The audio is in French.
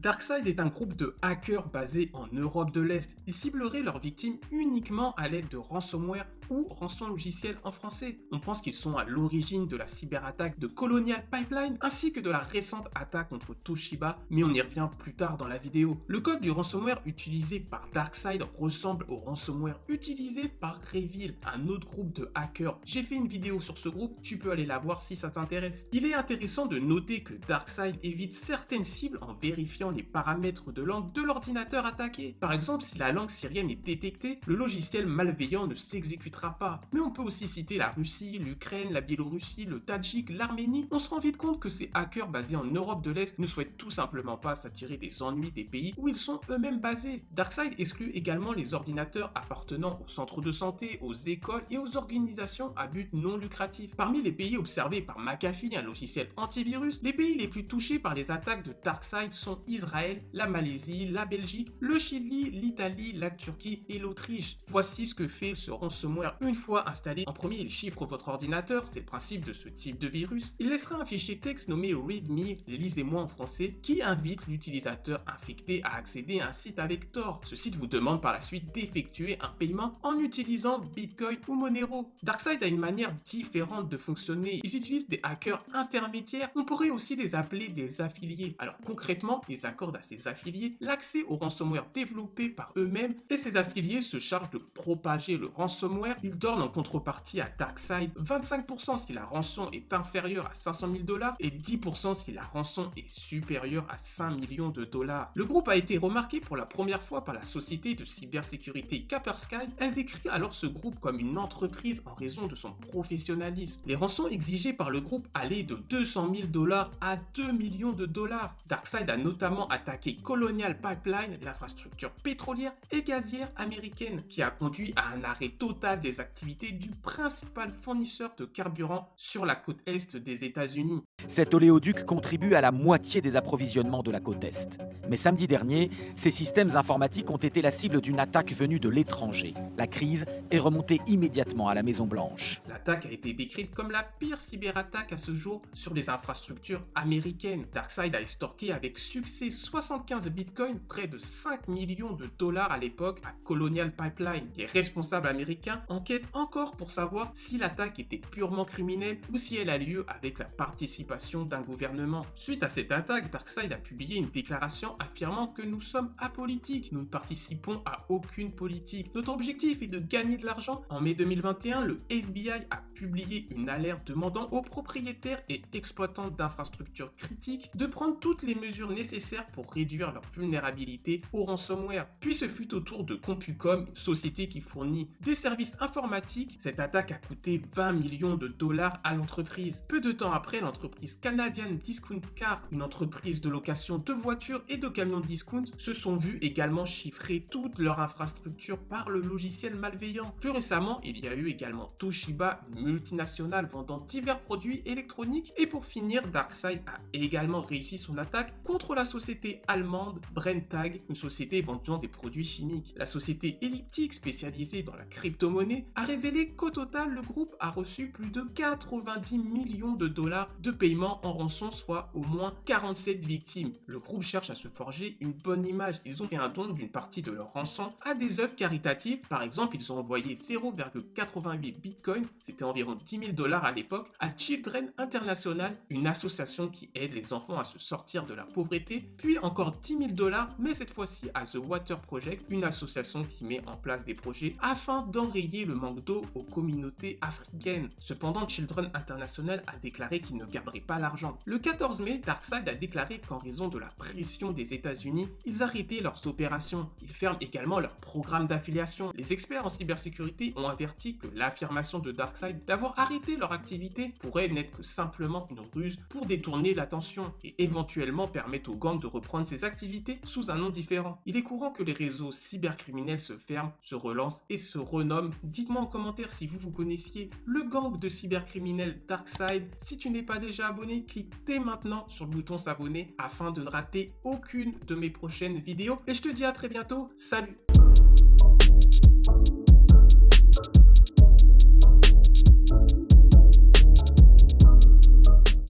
DarkSide est un groupe de hackers basé en Europe de l'Est. Ils cibleraient leurs victimes uniquement à l'aide de ransomware ou rançon logiciel en français. On pense qu'ils sont à l'origine de la cyberattaque de Colonial Pipeline ainsi que de la récente attaque contre Toshiba, mais on y revient plus tard dans la vidéo. Le code du ransomware utilisé par DarkSide ressemble au ransomware utilisé par Revil, un autre groupe de hackers. J'ai fait une vidéo sur ce groupe, tu peux aller la voir si ça t'intéresse. Il est intéressant de noter que DarkSide évite certaines cibles en vérifiant les paramètres de langue de l'ordinateur attaqué. Par exemple, si la langue syrienne est détectée, le logiciel malveillant ne s'exécutera pas. Mais on peut aussi citer la Russie, l'Ukraine, la Biélorussie, le Tadjik, l'Arménie. On se rend vite compte que ces hackers basés en Europe de l'Est ne souhaitent tout simplement pas s'attirer des ennuis des pays où ils sont eux-mêmes basés. DarkSide exclut également les ordinateurs appartenant aux centres de santé, aux écoles et aux organisations à but non lucratif. Parmi les pays observés par McAfee, un logiciel antivirus, les pays les plus touchés par les attaques de DarkSide sont Israël, la Malaisie, la Belgique, le Chili, l'Italie, la Turquie et l'Autriche. Voici ce que fait ce ransomware une fois installé. En premier, il chiffre votre ordinateur, c'est le principe de ce type de virus. Il laissera un fichier texte nommé README, lisez-moi en français, qui invite l'utilisateur infecté à accéder à un site avec Tor. Ce site vous demande par la suite d'effectuer un paiement en utilisant Bitcoin ou Monero. DarkSide a une manière différente de fonctionner. Ils utilisent des hackers intermédiaires. On pourrait aussi les appeler des affiliés. Alors concrètement, ils accordent à ces affiliés l'accès au ransomware développé par eux-mêmes et ces affiliés se chargent de propager le ransomware. Ils donnent en contrepartie à DarkSide 25% si la rançon est inférieure à 500 000 $ et 10% si la rançon est supérieure à 5 millions de $. Le groupe a été remarqué pour la première fois par la société de cybersécurité Kaspersky. Elle décrit alors ce groupe comme une entreprise en raison de son professionnalisme. Les rançons exigées par le groupe allaient de 200 000 $ à 2 millions de $. DarkSide a notamment attaqué Colonial Pipeline, l'infrastructure pétrolière et gazière américaine, qui a conduit à un arrêt total des activités du principal fournisseur de carburant sur la côte est des États-Unis. Cet oléoduc contribue à la moitié des approvisionnements de la côte Est. Mais samedi dernier, ces systèmes informatiques ont été la cible d'une attaque venue de l'étranger. La crise est remontée immédiatement à la Maison-Blanche. L'attaque a été décrite comme la pire cyberattaque à ce jour sur les infrastructures américaines. DarkSide a extorqué avec succès 75 bitcoins, près de 5 millions de $ à l'époque, à Colonial Pipeline. Les responsables américains enquêtent encore pour savoir si l'attaque était purement criminelle ou si elle a lieu avec la participation d'un gouvernement. Suite à cette attaque, DarkSide a publié une déclaration affirmant que nous sommes apolitiques, nous ne participons à aucune politique. Notre objectif est de gagner de l'argent. En mai 2021, le FBI a publié une alerte demandant aux propriétaires et exploitants d'infrastructures critiques de prendre toutes les mesures nécessaires pour réduire leur vulnérabilité au ransomware. Puis ce fut au tour de CompuCom, une société qui fournit des services informatiques. Cette attaque a coûté 20 millions de $ à l'entreprise. Peu de temps après, l'entreprise Canadian Discount Car, une entreprise de location de voitures et de camions discount, se sont vus également chiffrer toute leur infrastructure par le logiciel malveillant. Plus récemment, il y a eu également Toshiba, une multinationale vendant divers produits électroniques. Et pour finir, DarkSide a également réussi son attaque contre la société allemande Brenntag, une société vendant des produits chimiques. La société Elliptic, spécialisée dans la crypto-monnaie, a révélé qu'au total, le groupe a reçu plus de 90 millions de $ de paiement en rançon, soit au moins 47 victimes. Le groupe cherche à se forger une bonne image. Ils ont fait un don d'une partie de leur rançon à des œuvres caritatives. Par exemple, ils ont envoyé 0,88 bitcoin, c'était environ 10 000 $ à l'époque, à Children International, une association qui aide les enfants à se sortir de la pauvreté, puis encore 10 000 $, mais cette fois-ci à The Water Project, une association qui met en place des projets afin d'enrayer le manque d'eau aux communautés africaines. Cependant, Children International a déclaré qu'il ne garderait pas l'argent. Le 14 mai, DarkSide a déclaré qu'en raison de la pression des États-Unis, ils arrêtaient leurs opérations. Ils ferment également leur programme d'affiliation. Les experts en cybersécurité ont averti que l'affirmation de DarkSide d'avoir arrêté leur activité pourrait n'être que simplement une ruse pour détourner l'attention et éventuellement permettre aux gangs de reprendre ses activités sous un nom différent. Il est courant que les réseaux cybercriminels se ferment, se relancent et se renomment. Dites-moi en commentaire si vous connaissiez le gang de cybercriminels DarkSide. Si tu n'es pas déjà abonné, clique dès maintenant sur le bouton s'abonner afin de ne rater aucune de mes prochaines vidéos. Et je te dis à très bientôt. Salut!